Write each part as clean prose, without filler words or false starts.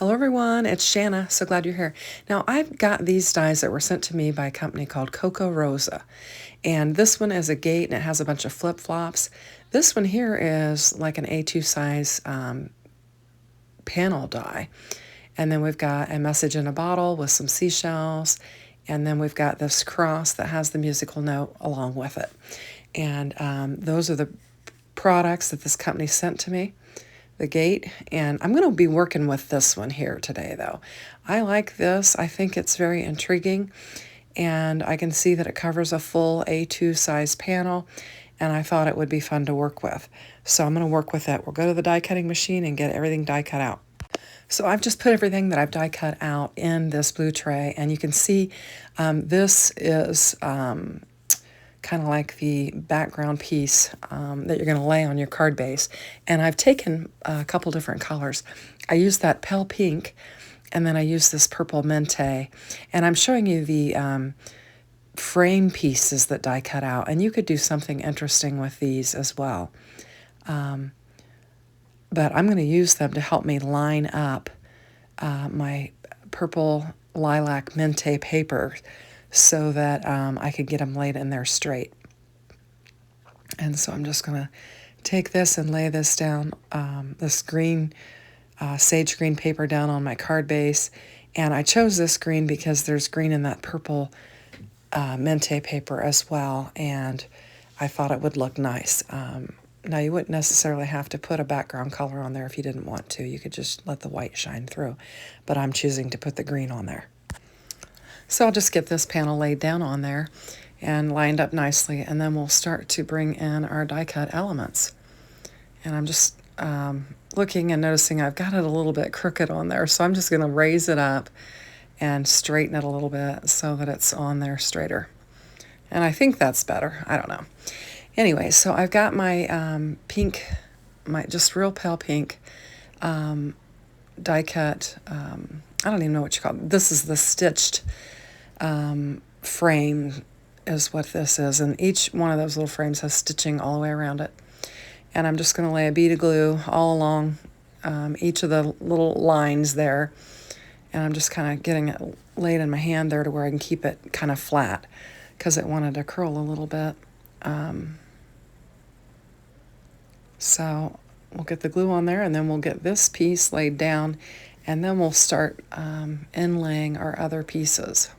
Hello everyone, it's Shanna. So glad you're here. Now I've got these dies that were sent to me by a company called Kokorosa. And this one is a gate and it has a bunch of flip-flops. This one here is like an A2 size panel die. And then we've got a message in a bottle with some seashells. And then we've got this cross that has the musical note along with it. And those are the products that this company sent to me. The gate, and I'm going to be working with this one here today though. I like this. I think it's very intriguing, and I can see that it covers a full A2 size panel, and I thought it would be fun to work with. So I'm going to work with it. We'll go to the die cutting machine and get everything die cut out. So I've just put everything that I've die cut out in this blue tray, and you can see this is kind of like the background piece that you're going to lay on your card base. And I've taken a couple different colors. I used that pale pink, and then I used this purple mente. And I'm showing you the frame pieces that die cut out. And you could do something interesting with these as well. But I'm going to use them to help me line up my purple lilac mente paper so that I could get them laid in there straight. And so I'm just going to take this and lay this down, this green, sage green paper down on my card base. And I chose this green because there's green in that purple mente paper as well, and I thought it would look nice. Now, you wouldn't necessarily have to put a background color on there if you didn't want to. You could just let the white shine through, but I'm choosing to put the green on there. So I'll just get this panel laid down on there and lined up nicely, and then we'll start to bring in our die cut elements. And I'm just looking and noticing I've got it a little bit crooked on there, so I'm just going to raise it up and straighten it a little bit so that it's on there straighter. And I think that's better. I don't know. Anyway, so I've got my pink, my just real pale pink die cut. I don't even know what you call it. This is the stitched frame is what this is, and each one of those little frames has stitching all the way around it. And I'm just going to lay a bead of glue all along each of the little lines there, and I'm just kind of getting it laid in my hand there to where I can keep it kind of flat because it wanted to curl a little bit. So we'll get the glue on there, and then we'll get this piece laid down, and then we'll start inlaying our other pieces.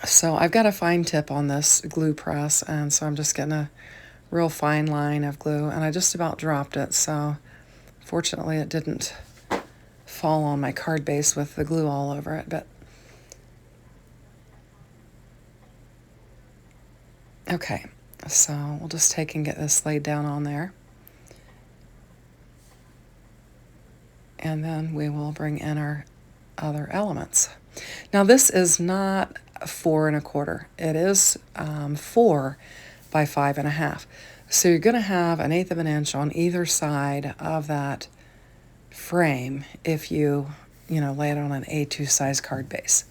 So I've got a fine tip on this glue press, and so I'm just getting a real fine line of glue, and I just about dropped it, so fortunately it didn't fall on my card base with the glue all over it. But okay, so we'll just take and get this laid down on there, and then we will bring in our other elements. Now this is not 4 1/4. It is 4 by 5 1/2. So you're going to have 1/8 of an inch on either side of that frame if you lay it on an A2 size card base.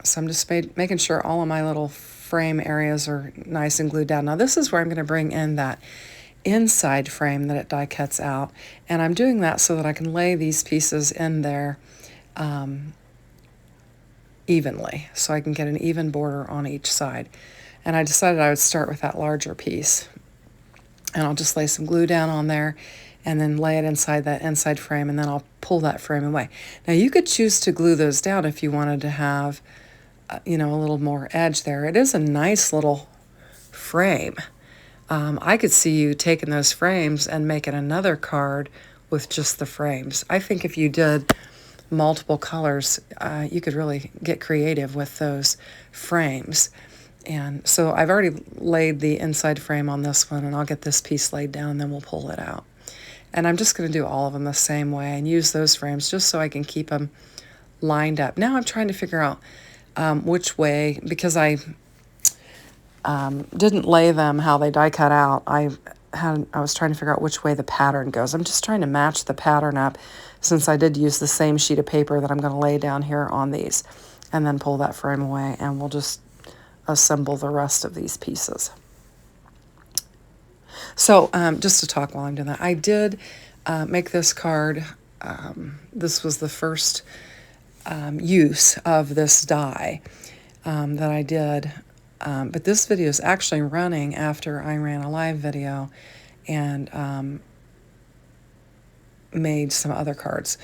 So I'm just making sure all of my little frame areas are nice and glued down. Now this is where I'm going to bring in that inside frame that it die cuts out, and I'm doing that so that I can lay these pieces in there evenly, so I can get an even border on each side. And I decided I would start with that larger piece, and I'll just lay some glue down on there and then lay it inside that inside frame, and then I'll pull that frame away. Now you could choose to glue those down if you wanted to have a little more edge there. It is a nice little frame. I could see you taking those frames and making another card with just the frames. I think if you did multiple colors, you could really get creative with those frames. And so I've already laid the inside frame on this one, and I'll get this piece laid down, and then we'll pull it out. And I'm just going to do all of them the same way and use those frames just so I can keep them lined up. Now I'm trying to figure out which way, because I didn't lay them how they die cut out. I was trying to figure out which way the pattern goes. I'm just trying to match the pattern up, since I did use the same sheet of paper that I'm going to lay down here on these, and then pull that frame away, and we'll just assemble the rest of these pieces. So just to talk while I'm doing that, I did make this card. This was the first use of this die that I did. But this video is actually running after I ran a live video and made some other cards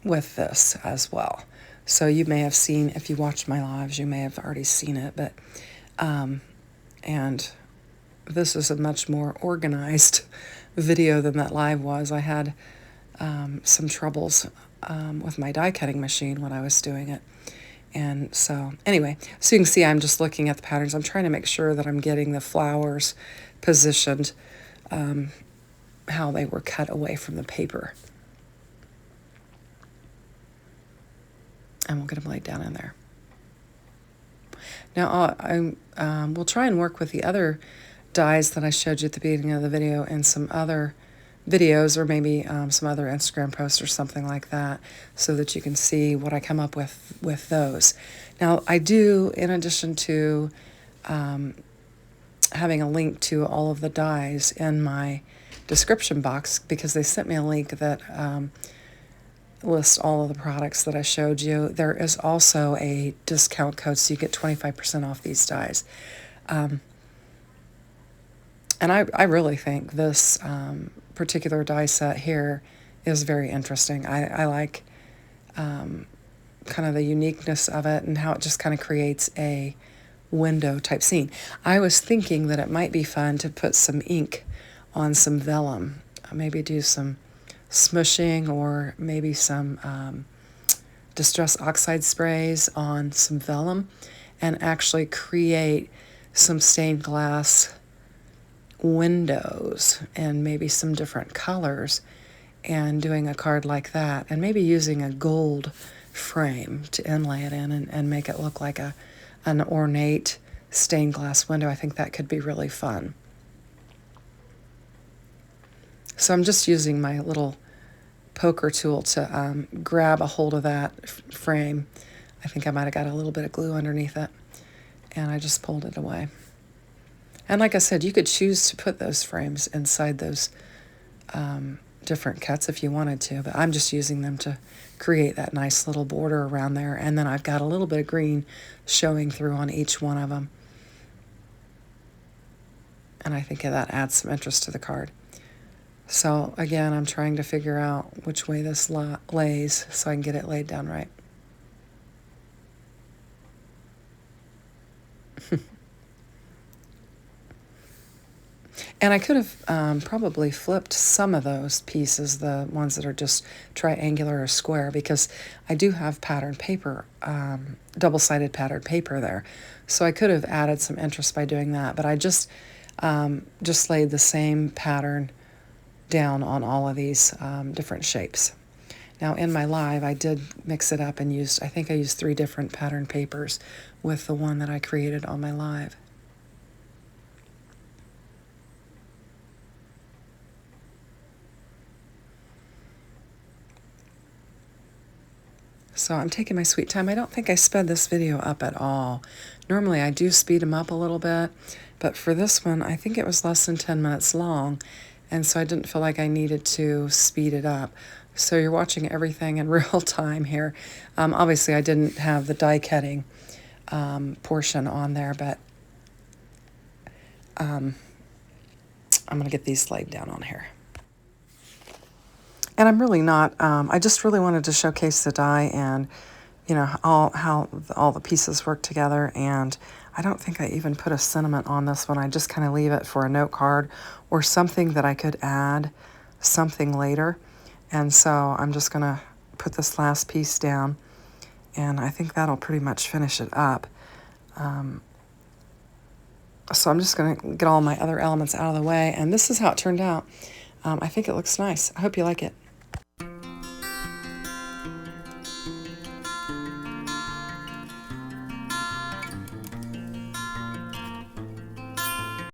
with this as well. So you may have seen, if you watched my lives, you may have already seen it. But and this is a much more organized video than that live was. I had some troubles with my die cutting machine when I was doing it. And so anyway, so you can see I'm just looking at the patterns. I'm trying to make sure that I'm getting the flowers positioned how they were cut away from the paper. And we'll get them laid down in there. Now we'll try and work with the other dies that I showed you at the beginning of the video in some other videos, or maybe some other Instagram posts or something like that, so that you can see what I come up with those. Now I do, in addition to having a link to all of the dies in my description box, because they sent me a link that lists all of the products that I showed you, there is also a discount code, so you get 25% off these dies. And I really think this particular die set here is very interesting. I like kind of the uniqueness of it and how it just kind of creates a window type scene. I was thinking that it might be fun to put some ink on some vellum, maybe do some smushing, or maybe some distress oxide sprays on some vellum, and actually create some stained glass windows and maybe some different colors, and doing a card like that, and maybe using a gold frame to inlay it in and make it look like an ornate stained glass window. I think that could be really fun. So I'm just using my little poker tool to grab a hold of that frame. I think I might have got a little bit of glue underneath it, and I just pulled it away. And like I said, you could choose to put those frames inside those different cuts if you wanted to, but I'm just using them to create that nice little border around there. And then I've got a little bit of green showing through on each one of them. And I think that adds some interest to the card. So again, I'm trying to figure out which way this lays so I can get it laid down right. And I could have probably flipped some of those pieces, the ones that are just triangular or square, because I do have patterned paper, double-sided patterned paper there. So I could have added some interest by doing that, but I just laid the same pattern down on all of these different shapes. Now in my live, I did mix it up and I think I used 3 different pattern papers with the one that I created on my live. So I'm taking my sweet time. I don't think I sped this video up at all. Normally I do speed them up a little bit, but for this one, I think it was less than 10 minutes long, and so I didn't feel like I needed to speed it up. So you're watching everything in real time here. Obviously I didn't have the die cutting portion on there, but I'm going to get these laid down on here. And I'm really not, I just really wanted to showcase the die and, you know, how all the pieces work together. And I don't think I even put a sentiment on this one. I just kind of leave it for a note card or something that I could add something later. And so I'm just going to put this last piece down, and I think that'll pretty much finish it up. So I'm just going to get all my other elements out of the way, and this is how it turned out. I think it looks nice. I hope you like it.